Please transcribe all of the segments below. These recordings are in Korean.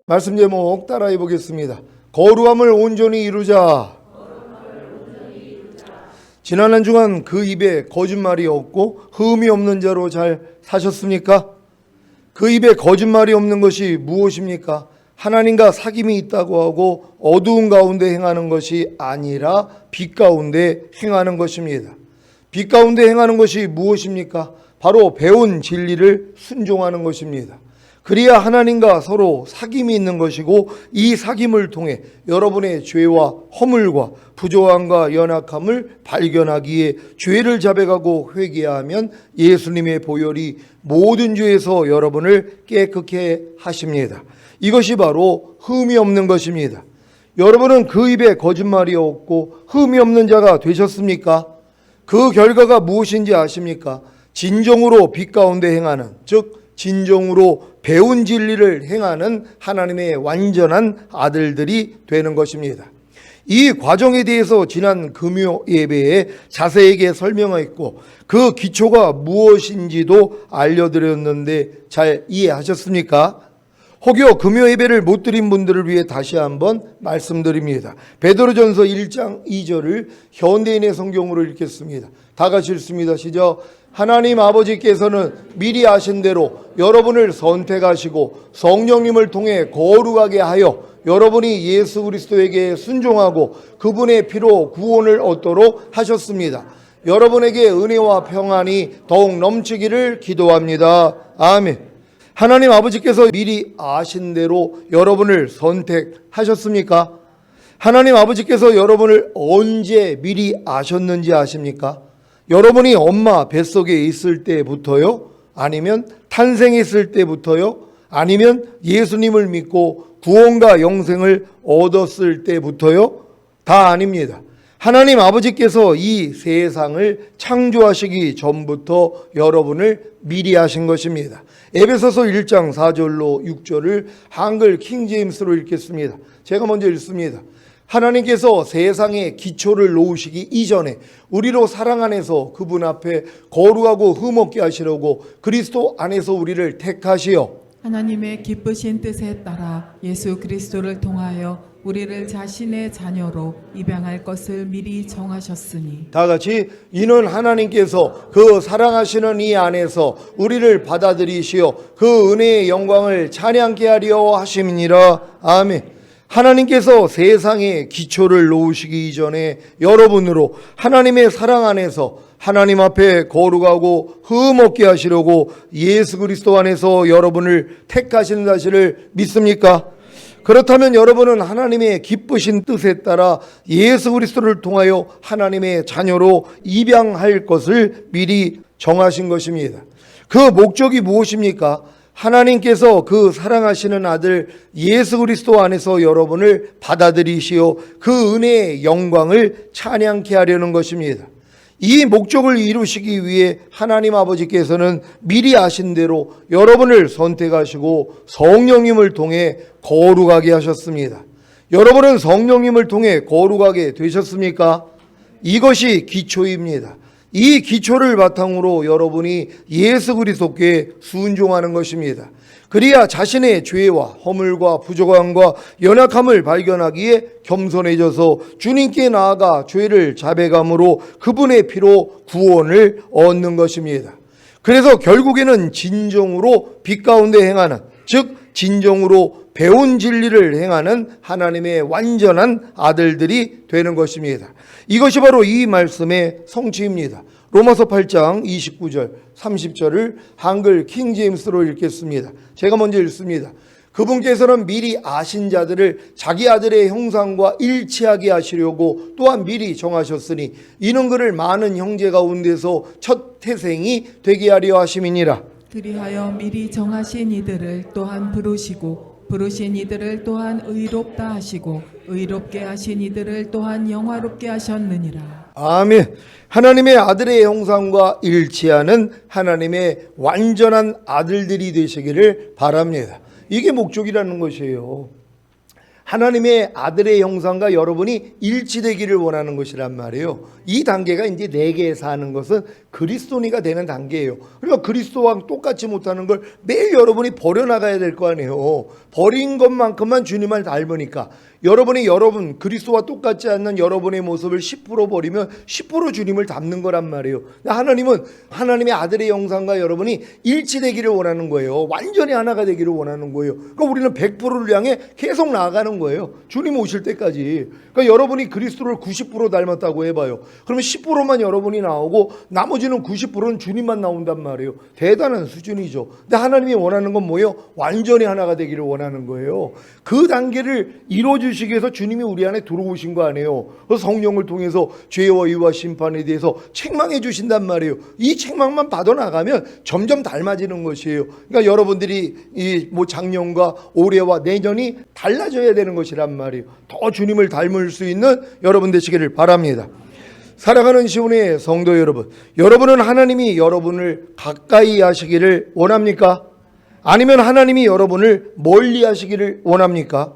말씀 제목 따라해 보겠습니다. 거룩함을 온전히 이루자. 지난 한 주간 그 입에 거짓말이 없고 흠이 없는 자로 잘 사셨습니까? 그 입에 거짓말이 없는 것이 무엇입니까? 하나님과 사귐이 있다고 하고 어두운 가운데 행하는 것이 아니라 빛 가운데 행하는 것입니다. 빛 가운데 행하는 것이 무엇입니까? 바로 배운 진리를 순종하는 것입니다. 그래야 하나님과 서로 사귐이 있는 것이고, 이 사귐을 통해 여러분의 죄와 허물과 부조함과 연약함을 발견하기에 죄를 자백하고 회개하면 예수님의 보혈이 모든 죄에서 여러분을 깨끗게 하십니다. 이것이 바로 흠이 없는 것입니다. 여러분은 그 입에 거짓말이 없고 흠이 없는 자가 되셨습니까? 그 결과가 무엇인지 아십니까? 진정으로 빛 가운데 행하는, 즉 진정으로 배운 진리를 행하는 하나님의 완전한 아들들이 되는 것입니다. 이 과정에 대해서 지난 금요 예배에 자세하게 설명했고, 그 기초가 무엇인지도 알려드렸는데 잘 이해하셨습니까? 혹여 금요 예배를 못 드린 분들을 위해 다시 한번 말씀드립니다. 베드로전서 1장 2절을 현대인의 성경으로 읽겠습니다. 다 같이 읽습니다. 시작. 하나님 아버지께서는 미리 아신 대로 여러분을 선택하시고 성령님을 통해 거룩하게 하여 여러분이 예수 그리스도에게 순종하고 그분의 피로 구원을 얻도록 하셨습니다. 여러분에게 은혜와 평안이 더욱 넘치기를 기도합니다. 아멘. 하나님 아버지께서 미리 아신 대로 여러분을 선택하셨습니까? 하나님 아버지께서 여러분을 언제 미리 아셨는지 아십니까? 여러분이 엄마 뱃속에 있을 때부터요? 아니면 탄생했을 때부터요? 아니면 예수님을 믿고 구원과 영생을 얻었을 때부터요? 다 아닙니다. 하나님 아버지께서 이 세상을 창조하시기 전부터 여러분을 미리 하신 것입니다. 에베소서 1장 4절로 6절을 한글 킹제임스로 읽겠습니다. 제가 먼저 읽습니다. 하나님께서 세상의 기초를 놓으시기 이전에 우리로 사랑 안에서 그분 앞에 거룩하고 흠없게 하시려고 그리스도 안에서 우리를 택하시어 하나님의 기쁘신 뜻에 따라 예수 그리스도를 통하여 우리를 자신의 자녀로 입양할 것을 미리 정하셨으니. 다 같이 이는 하나님께서 그 사랑하시는 이 안에서 우리를 받아들이시어 그 은혜의 영광을 찬양케 하려 하심이니라. 아멘. 하나님께서 세상의 기초를 놓으시기 이전에 여러분으로 하나님의 사랑 안에서 하나님 앞에 거룩하고 흠없게 하시려고 예수 그리스도 안에서 여러분을 택하신 사실을 믿습니까? 그렇다면 여러분은 하나님의 기쁘신 뜻에 따라 예수 그리스도를 통하여 하나님의 자녀로 입양할 것을 미리 정하신 것입니다. 그 목적이 무엇입니까? 하나님께서 그 사랑하시는 아들 예수 그리스도 안에서 여러분을 받아들이시어 그 은혜의 영광을 찬양케 하려는 것입니다. 이 목적을 이루시기 위해 하나님 아버지께서는 미리 아신 대로 여러분을 선택하시고 성령님을 통해 거룩하게 하셨습니다. 여러분은 성령님을 통해 거룩하게 되셨습니까? 이것이 기초입니다. 이 기초를 바탕으로 여러분이 예수 그리스도께 순종하는 것입니다. 그래야 자신의 죄와 허물과 부족함과 연약함을 발견하기에 겸손해져서 주님께 나아가 죄를 자백함으로 그분의 피로 구원을 얻는 것입니다. 그래서 결국에는 진정으로 빛 가운데 행하는, 즉 진정으로 배운 진리를 행하는 하나님의 완전한 아들들이 되는 것입니다. 이것이 바로 이 말씀의 성취입니다. 로마서 8장 29절 30절을 한글 킹제임스로 읽겠습니다. 제가 먼저 읽습니다. 그분께서는 미리 아신 자들을 자기 아들의 형상과 일치하게 하시려고 또한 미리 정하셨으니 이는 그를 많은 형제 가운데서 첫 태생이 되게 하려 하심이니라. 그리하여 미리 정하신 이들을 또한 부르시고 부르신 이들을 또한 의롭다 하시고 의롭게 하신 이들을 또한 영화롭게 하셨느니라. 아멘. 하나님의 아들의 형상과 일치하는 하나님의 완전한 아들들이 되시기를 바랍니다. 이게 목적이라는 것이에요. 하나님의 아들의 형상과 여러분이 일치되기를 원하는 것이란 말이에요. 이 단계가 이제 내게에서 하는 것은 그리스도니가 되는 단계예요. 그러니까 그리스도와 똑같지 못하는 걸 매일 여러분이 버려나가야 될 거 아니에요. 버린 것만큼만 주님을 닮으니까 여러분 그리스도와 똑같지 않는 여러분의 모습을 10% 버리면 10% 주님을 닮는 거란 말이에요. 하나님은 하나님의 아들의 영상과 여러분이 일치되기를 원하는 거예요. 완전히 하나가 되기를 원하는 거예요. 그러니까 우리는 100%를 향해 계속 나아가는 거예요. 주님 오실 때까지. 그러니까 여러분이 그리스도를 90% 닮았다고 해봐요. 그러면 10%만 여러분이 나오고 나머지는 90%는 주님만 나온단 말이에요. 대단한 수준이죠. 근데 하나님이 원하는 건 뭐예요? 완전히 하나가 되기를 원하는 거예요. 그 단계를 이루어주시기 위해서 주님이 우리 안에 들어오신 거 아니에요. 그래서 성령을 통해서 죄와 의와 심판에 대해서 책망해 주신단 말이에요. 이 책망만 받아나가면 점점 닮아지는 것이에요. 그러니까 여러분들이 이 작년과 올해와 내년이 달라져야 되는 것이란 말이에요. 더 주님을 닮을 수 있는 여러분 되시기를 바랍니다. 살아가는 시온의 성도 여러분, 여러분은 하나님이 여러분을 가까이 하시기를 원합니까? 아니면 하나님이 여러분을 멀리 하시기를 원합니까?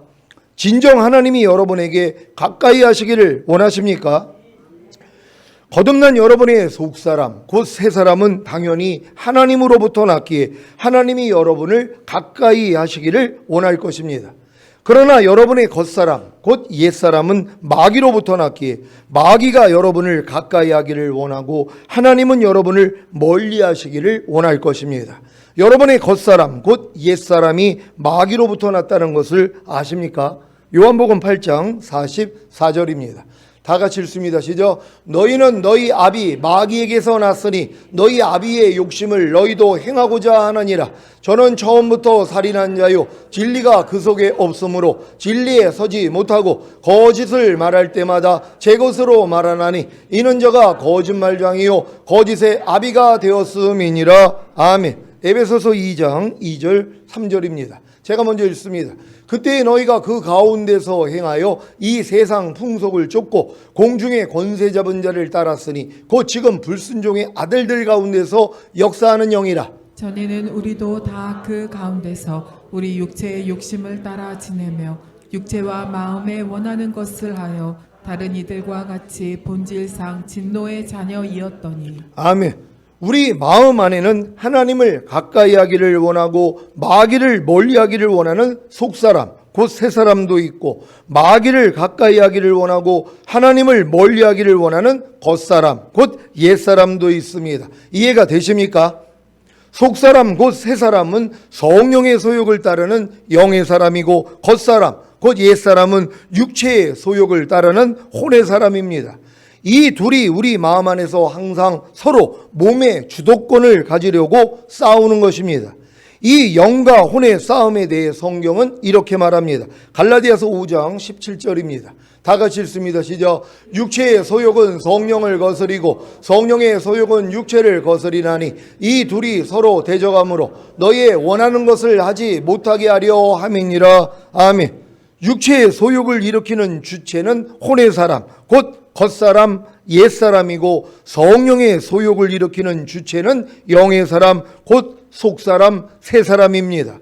진정 하나님이 여러분에게 가까이 하시기를 원하십니까? 거듭난 여러분의 속사람, 곧 새사람은 당연히 하나님으로부터 났기에 하나님이 여러분을 가까이 하시기를 원할 것입니다. 그러나 여러분의 겉사람, 곧 옛사람은 마귀로부터 났기에 마귀가 여러분을 가까이 하기를 원하고 하나님은 여러분을 멀리 하시기를 원할 것입니다. 여러분의 겉사람, 곧 옛사람이 마귀로부터 났다는 것을 아십니까? 요한복음 8장 44절입니다. 다 같이 읽습니다. 시작. 너희는 너희 아비 마귀에게서 났으니 너희 아비의 욕심을 너희도 행하고자 하느니라. 저는 처음부터 살인한 자요 진리가 그 속에 없으므로 진리에 서지 못하고 거짓을 말할 때마다 제 것으로 말하나니 이는 저가 거짓말장이요 거짓의 아비가 되었음이니라. 아멘. 에베소서 2장 2절 3절입니다. 제가 먼저 읽습니다. 그때 너희가 그 가운데서 행하여 이 세상 풍속을 쫓고 공중의 권세 잡은 자를 따랐으니 곧 지금 불순종의 아들들 가운데서 역사하는 영이라. 전에는 우리도 다 그 가운데서 우리 육체의 욕심을 따라 지내며 육체와 마음에 원하는 것을 하여 다른 이들과 같이 본질상 진노의 자녀이었더니. 아멘. 우리 마음 안에는 하나님을 가까이 하기를 원하고 마귀를 멀리 하기를 원하는 속사람, 곧 새사람도 있고 마귀를 가까이 하기를 원하고 하나님을 멀리 하기를 원하는 겉사람, 곧 옛사람도 있습니다. 이해가 되십니까? 속사람, 곧 새사람은 성령의 소욕을 따르는 영의 사람이고 겉사람, 곧 옛사람은 육체의 소욕을 따르는 혼의 사람입니다. 이 둘이 우리 마음 안에서 항상 서로 몸의 주도권을 가지려고 싸우는 것입니다. 이 영과 혼의 싸움에 대해 성경은 이렇게 말합니다. 갈라디아서 5장 17절입니다. 다 같이 읽습니다. 시작. 육체의 소욕은 성령을 거스리고 성령의 소욕은 육체를 거스리나니 이 둘이 서로 대적하므로 너희의 원하는 것을 하지 못하게 하려 함이니라. 아멘. 육체의 소욕을 일으키는 주체는 혼의 사람, 곧 겉사람, 옛사람이고 성령의 소욕을 일으키는 주체는 영의 사람, 곧 속사람, 새사람입니다.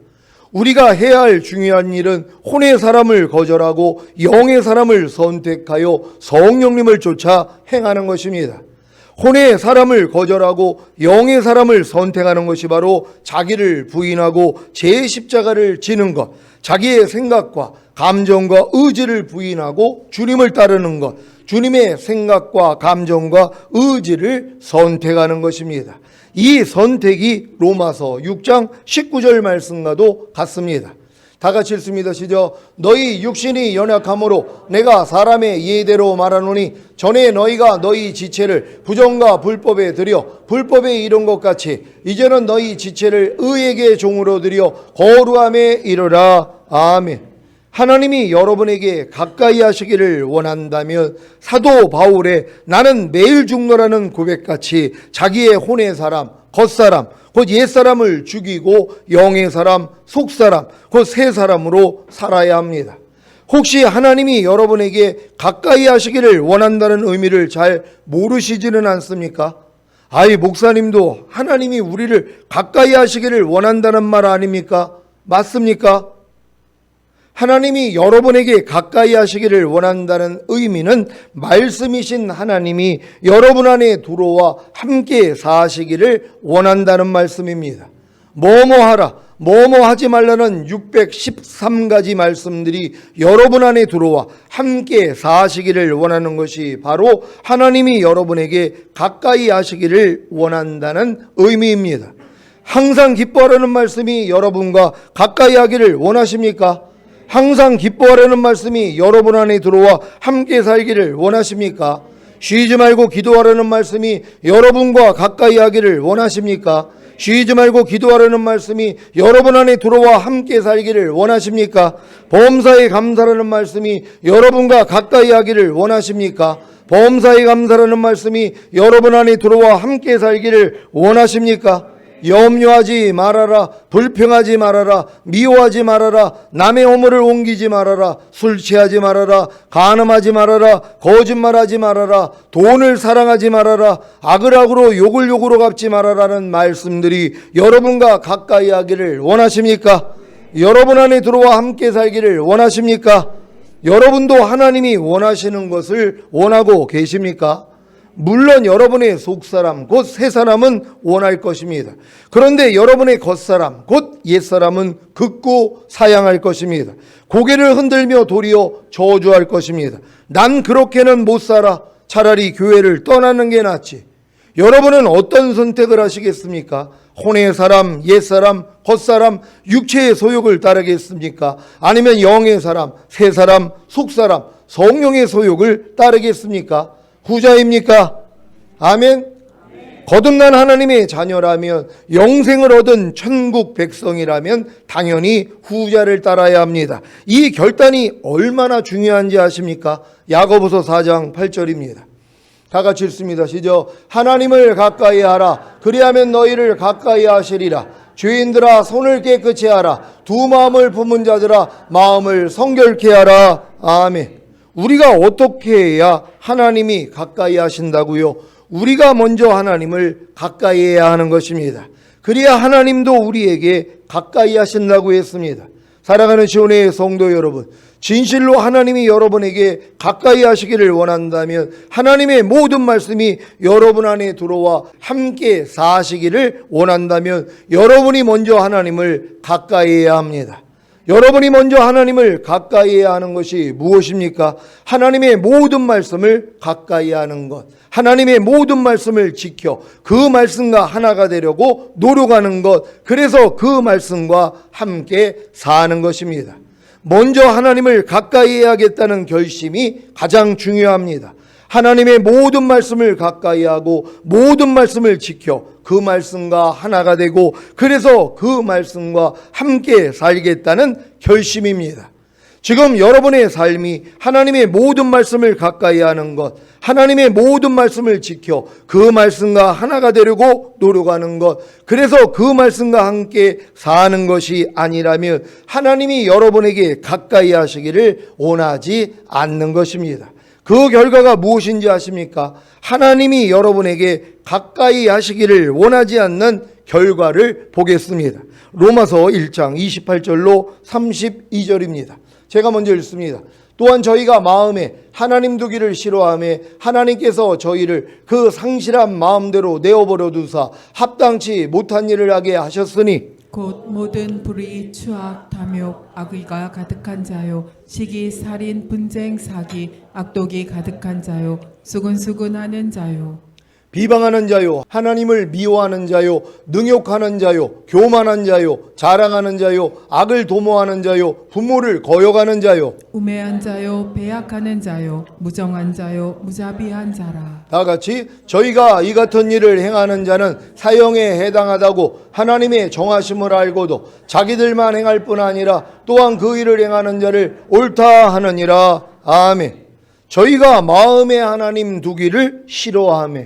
우리가 해야 할 중요한 일은 혼의 사람을 거절하고 영의 사람을 선택하여 성령님을 쫓아 행하는 것입니다. 혼의 사람을 거절하고 영의 사람을 선택하는 것이 바로 자기를 부인하고 제 십자가를 지는 것, 자기의 생각과 감정과 의지를 부인하고 주님을 따르는 것, 주님의 생각과 감정과 의지를 선택하는 것입니다. 이 선택이 로마서 6장 19절 말씀과도 같습니다. 다 같이 읽습니다. 시작. 너희 육신이 연약함으로 내가 사람의 예대로 말하노니 전에 너희가 너희 지체를 부정과 불법에 드려 불법에 이른 것 같이 이제는 너희 지체를 의에게 종으로 드려 거룩함에 이르라. 아멘. 하나님이 여러분에게 가까이 하시기를 원한다면 사도 바울의 나는 매일 죽노라는 고백같이 자기의 혼의 사람, 겉사람, 곧 옛사람을 죽이고 영의 사람, 속사람, 곧 새사람으로 살아야 합니다. 혹시 하나님이 여러분에게 가까이 하시기를 원한다는 의미를 잘 모르시지는 않습니까? 아이, 목사님도 하나님이 우리를 가까이 하시기를 원한다는 말 아닙니까? 맞습니까? 하나님이 여러분에게 가까이 하시기를 원한다는 의미는 말씀이신 하나님이 여러분 안에 들어와 함께 사시기를 원한다는 말씀입니다. 뭐뭐 하라, 뭐뭐 하지 말라는 613가지 말씀들이 여러분 안에 들어와 함께 사시기를 원하는 것이 바로 하나님이 여러분에게 가까이 하시기를 원한다는 의미입니다. 항상 기뻐하라는 말씀이 여러분과 가까이 하기를 원하십니까? 항상 기뻐하라는 말씀이 여러분 안에 들어와 함께 살기를 원하십니까? 쉬지 말고 기도하라는 말씀이 여러분과 가까이 하기를 원하십니까? 쉬지 말고 기도하라는 말씀이 여러분 안에 들어와 함께 살기를 원하십니까? 범사에 감사라는 말씀이 여러분과 가까이 하기를 원하십니까? 범사에 감사라는 말씀이 여러분 안에 들어와 함께 살기를 원하십니까? 염려하지 말아라, 불평하지 말아라, 미워하지 말아라, 남의 허물을 옮기지 말아라, 술 취하지 말아라, 간음하지 말아라, 거짓말하지 말아라, 돈을 사랑하지 말아라, 악을 악으로 욕을 욕으로 갚지 말아라는 말씀들이 여러분과 가까이 하기를 원하십니까? 여러분 안에 들어와 함께 살기를 원하십니까? 여러분도 하나님이 원하시는 것을 원하고 계십니까? 물론 여러분의 속사람 곧 새사람은 원할 것입니다. 그런데 여러분의 겉사람 곧 옛사람은 긋고 사양할 것입니다. 고개를 흔들며 도리어 저주할 것입니다. 난 그렇게는 못 살아. 차라리 교회를 떠나는 게 낫지. 여러분은 어떤 선택을 하시겠습니까? 혼의 사람, 옛사람, 겉사람, 육체의 소욕을 따르겠습니까? 아니면 영의 사람, 새사람, 속사람, 성령의 소욕을 따르겠습니까? 후자입니까? 아멘. 거듭난 하나님의 자녀라면, 영생을 얻은 천국 백성이라면 당연히 후자를 따라야 합니다. 이 결단이 얼마나 중요한지 아십니까? 야고보서 4장 8절입니다. 다 같이 읽습니다. 시작. 하나님을 가까이 하라. 그리하면 너희를 가까이 하시리라. 죄인들아 손을 깨끗이 하라. 두 마음을 품은 자들아 마음을 성결케 하라. 아멘. 우리가 어떻게 해야 하나님이 가까이 하신다고요? 우리가 먼저 하나님을 가까이 해야 하는 것입니다. 그래야 하나님도 우리에게 가까이 하신다고 했습니다. 사랑하는 시온의 성도 여러분, 진실로 하나님이 여러분에게 가까이 하시기를 원한다면 하나님의 모든 말씀이 여러분 안에 들어와 함께 사시기를 원한다면 여러분이 먼저 하나님을 가까이 해야 합니다. 여러분이 먼저 하나님을 가까이 해야 하는 것이 무엇입니까? 하나님의 모든 말씀을 가까이 하는 것, 하나님의 모든 말씀을 지켜 그 말씀과 하나가 되려고 노력하는 것, 그래서 그 말씀과 함께 사는 것입니다. 먼저 하나님을 가까이 해야겠다는 결심이 가장 중요합니다. 하나님의 모든 말씀을 가까이 하고 모든 말씀을 지켜 그 말씀과 하나가 되고 그래서 그 말씀과 함께 살겠다는 결심입니다. 지금 여러분의 삶이 하나님의 모든 말씀을 가까이 하는 것, 하나님의 모든 말씀을 지켜 그 말씀과 하나가 되려고 노력하는 것, 그래서 그 말씀과 함께 사는 것이 아니라면 하나님이 여러분에게 가까이 하시기를 원하지 않는 것입니다. 그 결과가 무엇인지 아십니까? 하나님이 여러분에게 가까이 하시기를 원하지 않는 결과를 보겠습니다. 로마서 1장 28절로 32절입니다. 제가 먼저 읽습니다. 또한 저희가 마음에 하나님 두기를 싫어하며 하나님께서 저희를 그 상실한 마음대로 내어버려 두사 합당치 못한 일을 하게 하셨으니 곧 모든 불의, 추악, 탐욕, 악의가 가득한 자요, 시기, 살인, 분쟁, 사기, 악독이 가득한 자요, 수근수근하는 자요, 비방하는 자요, 하나님을 미워하는 자요, 능욕하는 자요, 교만한 자요, 자랑하는 자요, 악을 도모하는 자요, 부모를 거역하는 자요, 우매한 자요, 배약하는 자요, 무정한 자요, 무자비한 자라. 다 같이 저희가 이 같은 일을 행하는 자는 사형에 해당하다고 하나님의 정하심을 알고도 자기들만 행할 뿐 아니라 또한 그 일을 행하는 자를 옳다 하느니라. 아멘. 저희가 마음에 하나님 두기를 싫어하며,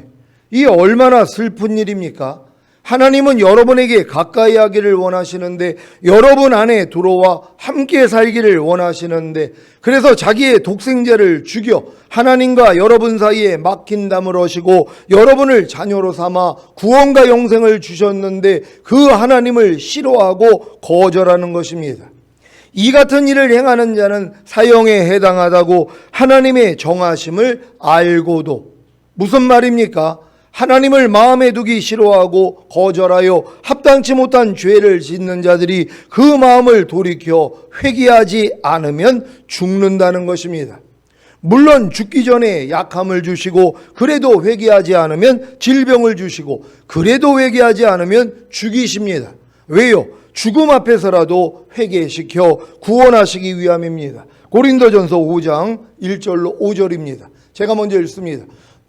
이 얼마나 슬픈 일입니까? 하나님은 여러분에게 가까이 하기를 원하시는데, 여러분 안에 들어와 함께 살기를 원하시는데, 그래서 자기의 독생자를 죽여 하나님과 여러분 사이에 막힌 담을 어시고 여러분을 자녀로 삼아 구원과 영생을 주셨는데 그 하나님을 싫어하고 거절하는 것입니다. 이 같은 일을 행하는 자는 사형에 해당하다고 하나님의 정하심을 알고도, 무슨 말입니까? 하나님을 마음에 두기 싫어하고 거절하여 합당치 못한 죄를 짓는 자들이 그 마음을 돌이켜 회개하지 않으면 죽는다는 것입니다. 물론 죽기 전에 약함을 주시고 그래도 회개하지 않으면 질병을 주시고 그래도 회개하지 않으면 죽이십니다. 왜요? 죽음 앞에서라도 회개시켜 구원하시기 위함입니다. 고린도전서 5장 1절로 5절입니다. 제가 먼저 읽습니다.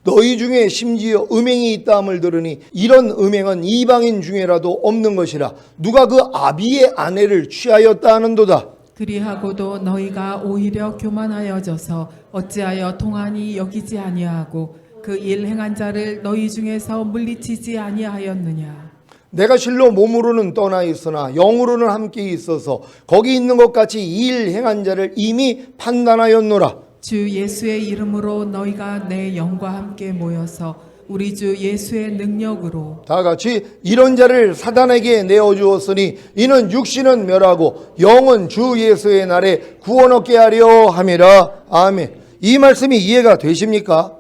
너희 중에 심지어 음행이 있다함을 들으니 이런 음행은 이방인 중에라도 없는 것이라 누가 그 아비의 아내를 취하였다 하는도다. 그리하고도 너희가 오히려 교만하여져서 어찌하여 통한이 여기지 아니하고 그 일 행한 자를 너희 중에서 물리치지 아니하였느냐. 내가 실로 몸으로는 떠나 있으나 영으로는 함께 있어서 거기 있는 것 같이 이 일 행한 자를 이미 판단하였노라. 주 예수의 이름으로 너희가 내 영과 함께 모여서 우리 주 예수의 능력으로 다 같이 이런 자를 사단에게 내어주었으니 이는 육신은 멸하고 영은 주 예수의 날에 구원 얻게 하려 함이라. 아멘. 이 말씀이 이해가 되십니까?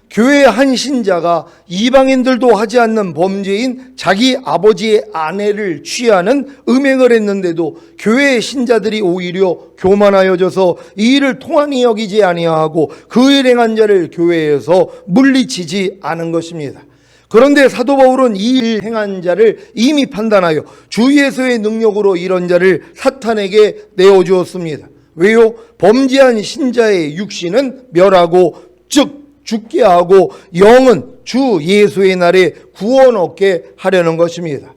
교회의 한 신자가 이방인들도 하지 않는 범죄인 자기 아버지의 아내를 취하는 음행을 했는데도 교회의 신자들이 오히려 교만하여져서 이 일을 통한이 여기지 아니하고 그 일 행한 자를 교회에서 물리치지 않은 것입니다. 그런데 사도 바울은 이 일 행한 자를 이미 판단하여 주 예수의 능력으로 이런 자를 사탄에게 내어주었습니다. 왜요? 범죄한 신자의 육신은 멸하고 즉 죽게 하고 영은 주 예수의 날에 구원 얻게 하려는 것입니다.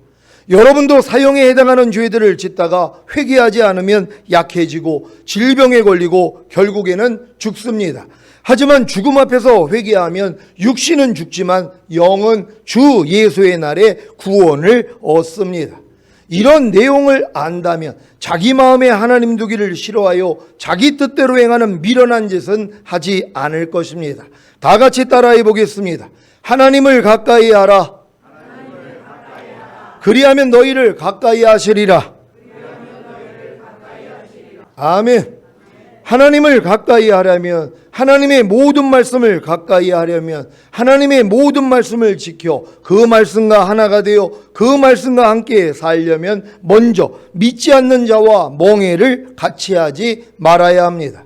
여러분도 사형에 해당하는 죄들을 짓다가 회개하지 않으면 약해지고 질병에 걸리고 결국에는 죽습니다. 하지만 죽음 앞에서 회개하면 육신은 죽지만 영은 주 예수의 날에 구원을 얻습니다. 이런 내용을 안다면 자기 마음에 하나님 두기를 싫어하여 자기 뜻대로 행하는 미련한 짓은 하지 않을 것입니다. 다 같이 따라해 보겠습니다. 하나님을 가까이 하라. 그리하면 너희를 가까이 하시리라. 아멘. 하나님을 가까이 하려면, 하나님의 모든 말씀을 가까이 하려면, 하나님의 모든 말씀을 지켜 그 말씀과 하나가 되어 그 말씀과 함께 살려면 먼저 믿지 않는 자와 멍에를 같이 하지 말아야 합니다.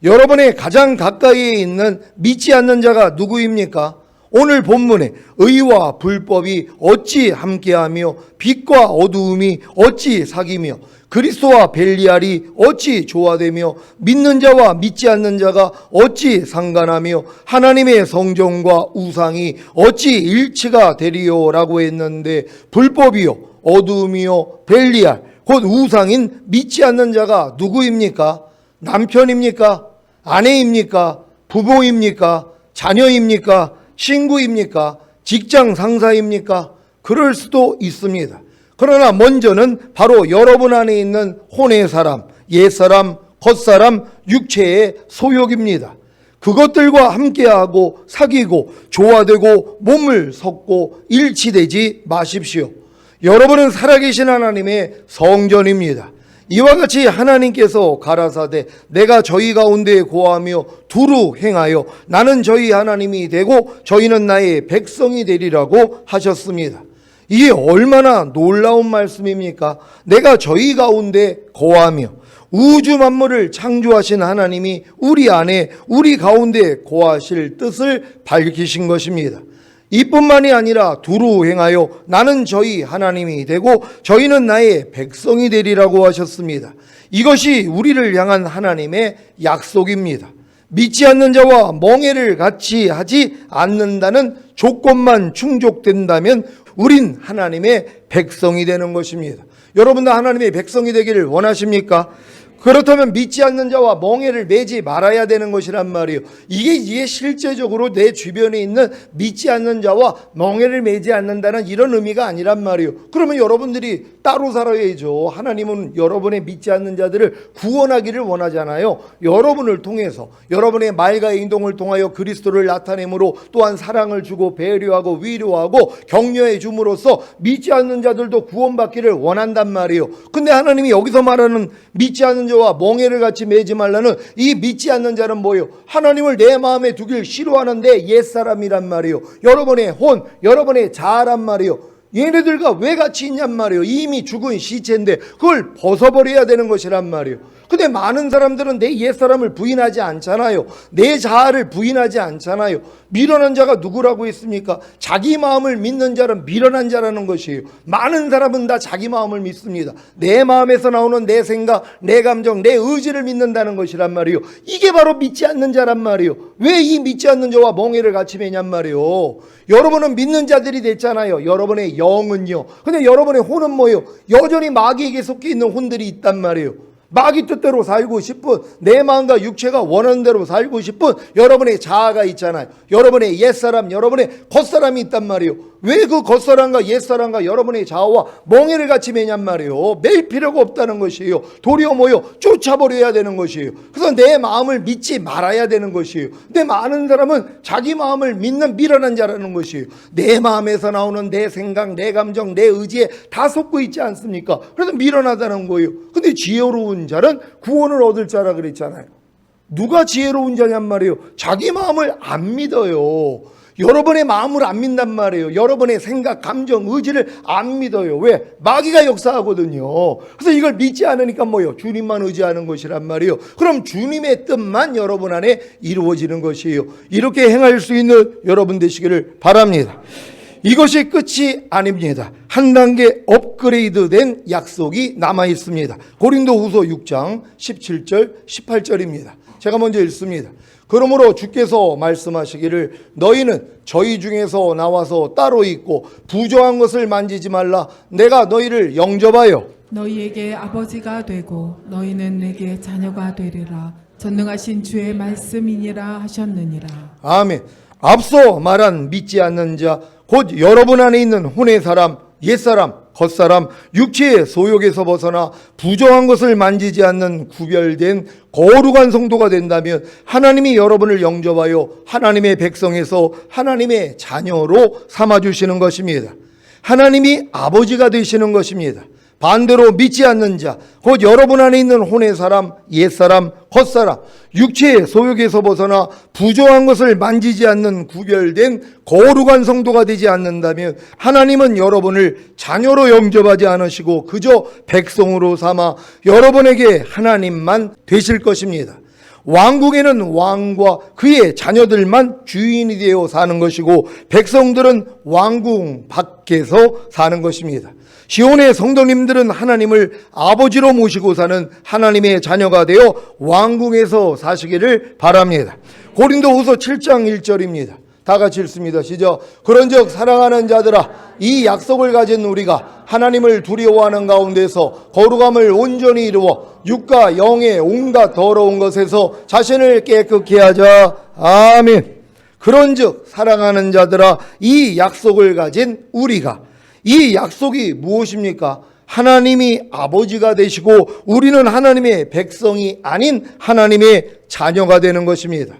여러분의 가장 가까이에 있는 믿지 않는 자가 누구입니까? 오늘 본문에 의와 불법이 어찌 함께하며 빛과 어두움이 어찌 사귀며 그리스도와 벨리알이 어찌 조화되며 믿는 자와 믿지 않는 자가 어찌 상관하며 하나님의 성전과 우상이 어찌 일치가 되리요라고 했는데, 불법이요 어두움이요 벨리알 곧 우상인 믿지 않는 자가 누구입니까? 남편입니까? 아내입니까? 부모입니까? 자녀입니까? 친구입니까? 직장 상사입니까? 그럴 수도 있습니다. 그러나 먼저는 바로 여러분 안에 있는 혼의 사람, 옛사람, 겉사람, 육체의 소욕입니다. 그것들과 함께하고 사귀고 조화되고 몸을 섞고 일치되지 마십시오. 여러분은 살아계신 하나님의 성전입니다. 이와 같이 하나님께서 가라사대 내가 저희 가운데 거하며 두루 행하여 나는 저희 하나님이 되고 저희는 나의 백성이 되리라고 하셨습니다. 이게 얼마나 놀라운 말씀입니까? 내가 저희 가운데 거하며 우주 만물을 창조하신 하나님이 우리 안에 우리 가운데 거하실 뜻을 밝히신 것입니다. 이뿐만이 아니라 두루 행하여 나는 저희 하나님이 되고 저희는 나의 백성이 되리라고 하셨습니다. 이것이 우리를 향한 하나님의 약속입니다. 믿지 않는 자와 멍에를 같이 하지 않는다는 조건만 충족된다면 우린 하나님의 백성이 되는 것입니다. 여러분도 하나님의 백성이 되기를 원하십니까? 그렇다면 믿지 않는 자와 멍에를 매지 말아야 되는 것이란 말이에요. 이게 실제적으로 내 주변에 있는 믿지 않는 자와 멍에를 매지 않는다는 이런 의미가 아니란 말이에요. 그러면 여러분들이 따로 살아야죠. 하나님은 여러분의 믿지 않는 자들을 구원하기를 원하잖아요. 여러분을 통해서 여러분의 말과 행동을 통하여 그리스도를 나타내므로 또한 사랑을 주고 배려하고 위로하고 격려해 줌으로써 믿지 않는 자들도 구원받기를 원한단 말이에요. 근데 하나님이 여기서 말하는 믿지 않는 자와 멍에를 같이 매지 말라는 이 믿지 않는 자는 뭐예요? 하나님을 내 마음에 두길 싫어하는데 옛사람이란 말이에요. 여러분의 혼, 여러분의 자란 말이에요. 얘네들과 왜 같이 있냔 말이에요. 이미 죽은 시체인데 그걸 벗어버려야 되는 것이란 말이에요. 근데 많은 사람들은 내 옛사람을 부인하지 않잖아요. 내 자아를 부인하지 않잖아요. 미련한 자가 누구라고 했습니까? 자기 마음을 믿는 자는 미련한 자라는 것이에요. 많은 사람은 다 자기 마음을 믿습니다. 내 마음에서 나오는 내 생각, 내 감정, 내 의지를 믿는다는 것이란 말이에요. 이게 바로 믿지 않는 자란 말이에요. 왜 이 믿지 않는 자와 멍에를 같이 매냔 말이에요. 여러분은 믿는 자들이 됐잖아요. 여러분의 영은요. 근데 여러분의 혼은 뭐예요? 여전히 마귀에게 속해 있는 혼들이 있단 말이에요. 마귀 뜻대로 살고 싶은, 내 마음과 육체가 원하는 대로 살고 싶은 여러분의 자아가 있잖아요. 여러분의 옛사람, 여러분의 겉사람이 있단 말이에요. 왜 그 겉사람과 옛사람과 여러분의 자아와 멍에를 같이 매냔 말이에요. 맬 필요가 없다는 것이에요. 도리어 뭐요? 쫓아버려야 되는 것이에요. 그래서 내 마음을 믿지 말아야 되는 것이에요. 근데 많은 사람은 자기 마음을 믿는 미련한 자라는 것이에요. 내 마음에서 나오는 내 생각, 내 감정, 내 의지에 다 속고 있지 않습니까? 그래서 미련하다는 거예요. 근데 지혜로운 자는 구원을 얻을 자라 그랬잖아요. 누가 지혜로운 자냔 말이에요. 자기 마음을 안 믿어요. 여러분의 마음을 안 믿단 말이에요. 여러분의 생각, 감정, 의지를 안 믿어요. 왜? 마귀가 역사하거든요. 그래서 이걸 믿지 않으니까 뭐예요? 주님만 의지하는 것이란 말이에요. 그럼 주님의 뜻만 여러분 안에 이루어지는 것이에요. 이렇게 행할 수 있는 여러분 되시기를 바랍니다. 이것이 끝이 아닙니다. 한 단계 업그레이드된 약속이 남아 있습니다. 고린도후서 6장 17절 18절입니다. 제가 먼저 읽습니다. 그러므로 주께서 말씀하시기를 너희는 저희 중에서 나와서 따로 있고 부정한 것을 만지지 말라. 내가 너희를 영접하여 너희에게 아버지가 되고 너희는 내게 자녀가 되리라. 전능하신 주의 말씀이니라 하셨느니라. 아멘. 앞서 말한 믿지 않는 자, 곧 여러분 안에 있는 혼의 사람, 옛사람, 겉사람, 육체의 소욕에서 벗어나 부정한 것을 만지지 않는 구별된 거룩한 성도가 된다면 하나님이 여러분을 영접하여 하나님의 백성에서 하나님의 자녀로 삼아주시는 것입니다. 하나님이 아버지가 되시는 것입니다. 반대로 믿지 않는 자, 곧 여러분 안에 있는 혼의 사람, 옛사람, 겉사람, 육체의 소욕에서 벗어나 부정한 것을 만지지 않는 구별된 거룩한 성도가 되지 않는다면 하나님은 여러분을 자녀로 영접하지 않으시고 그저 백성으로 삼아 여러분에게 하나님만 되실 것입니다. 왕궁에는 왕과 그의 자녀들만 주인이 되어 사는 것이고 백성들은 왕궁 밖에서 사는 것입니다. 시온의 성도님들은 하나님을 아버지로 모시고 사는 하나님의 자녀가 되어 왕궁에서 사시기를 바랍니다. 고린도후서 7장 1절입니다. 다 같이 읽습니다. 시작. 그런즉 사랑하는 자들아, 이 약속을 가진 우리가 하나님을 두려워하는 가운데서 거룩함을 온전히 이루어 육과 영의 온갖 더러운 것에서 자신을 깨끗게 하자. 아멘. 그런즉 사랑하는 자들아, 이 약속을 가진 우리가, 이 약속이 무엇입니까? 하나님이 아버지가 되시고 우리는 하나님의 백성이 아닌 하나님의 자녀가 되는 것입니다.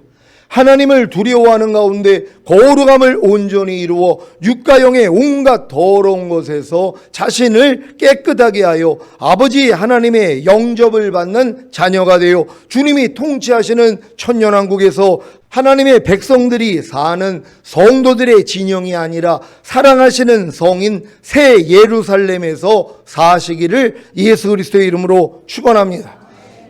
하나님을 두려워하는 가운데 거룩함을 온전히 이루어 육과 영의 온갖 더러운 것에서 자신을 깨끗하게 하여 아버지 하나님의 영접을 받는 자녀가 되어 주님이 통치하시는 천년왕국에서 하나님의 백성들이 사는 성도들의 진영이 아니라 사랑하시는 성인 새 예루살렘에서 사시기를 예수 그리스도의 이름으로 축원합니다.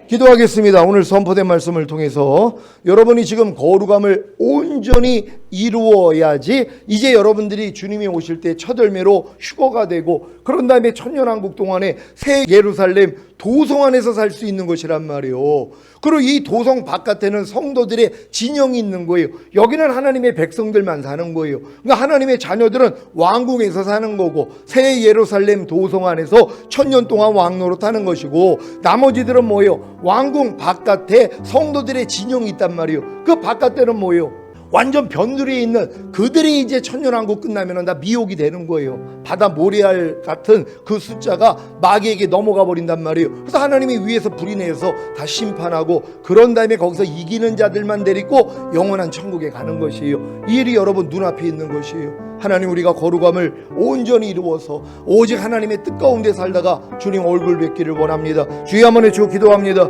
기도하겠습니다. 오늘 선포된 말씀을 통해서 여러분이 지금 거룩함을 온전히 이루어야지 이제 여러분들이 주님이 오실 때 첫 열매로 휴거가 되고 그런 다음에 천년왕국 동안에 새 예루살렘 도성 안에서 살 수 있는 것이란 말이에요. 그리고 이 도성 바깥에는 성도들의 진영이 있는 거예요. 여기는 하나님의 백성들만 사는 거예요. 그러니까 하나님의 자녀들은 왕궁에서 사는 거고 새 예루살렘 도성 안에서 천년 동안 왕노릇하는 것이고 나머지들은 뭐예요? 왕궁 바깥에 성도들의 진영이 있단 말이에요. 그 바깥에는 뭐예요? 완전 변두리에 있는 그들이 이제 천년왕국 끝나면 다 미혹이 되는 거예요. 바다 모래알 같은 그 숫자가 마귀에게 넘어가 버린단 말이에요. 그래서 하나님이 위에서 불이 내서 다 심판하고 그런 다음에 거기서 이기는 자들만 데리고 영원한 천국에 가는 것이에요. 이 일이 여러분 눈앞에 있는 것이에요. 하나님, 우리가 거룩함을 온전히 이루어서 오직 하나님의 뜻 가운데 살다가 주님 얼굴 뵙기를 원합니다. 주여 한번 외치고 기도합니다.